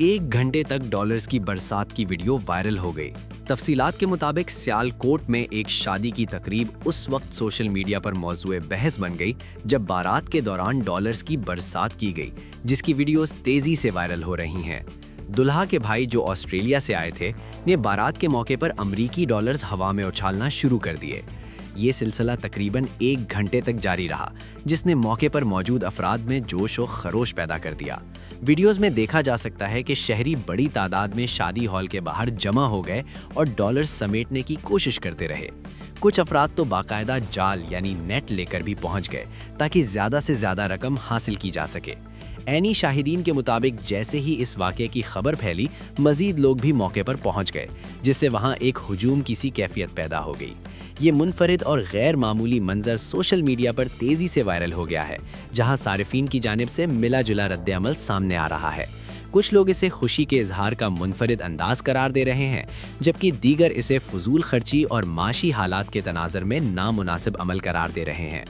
1 घंटे तक डॉलर्स की बरसात की वीडियो वायरल हो गई। तफसीलात के मुताबिक सियालकोट में एक शादी की तकरीब उस वक्त सोशल मीडिया पर मौजूए बहस बन गई जब बारात के दौरान डॉलर्स की बरसात की गई, जिसकी वीडियोस तेजी से वायरल हो रही हैं। दुल्हा के भाई जो ऑस्ट्रेलिया से आए थे ने बारात के मौके पर अमरीकी डॉलर्स हवा में उछालना शुरू कर दिए। ये सिलसिला तकरीबन 1 घंटे तक जारी रहा, जिसने मौके पर मौजूद अफराद में जोश और खरोश पैदा कर दिया। वीडियोस में देखा जा सकता है कि शहरी बड़ी तादाद में शादी हॉल के बाहर जमा हो गए और डॉलर्स समेटने की कोशिश करते रहे। कुछ अफराद तो बाकायदा जाल यानी नेट लेकर भी पहुंच गए ताकि ज़्यादा से ज़्यादा रकम हासिल की जा सके। ऐनी शाहिदीन के मुताबिक जैसे ही इस वाक़े की खबर फैली, मज़ीद लोग भी मौके पर पहुंच गए, जिससे वहां एक हुजूम की सी कैफियत पैदा हो गई। ये मुनफरिद और गैर मामूली मंजर सोशल मीडिया पर तेज़ी से वायरल हो गया है, जहां सारिफीन की जानिब से मिला जुला रद्द-ए-अमल सामने आ रहा है। कुछ लोग इसे खुशी के इजहार का मुनफरिद अंदाज करार दे रहे हैं, जबकि दीगर इसे फजूल खर्ची और माशी हालात के तनाज़र में नामुनासिब अमल करार दे रहे हैं।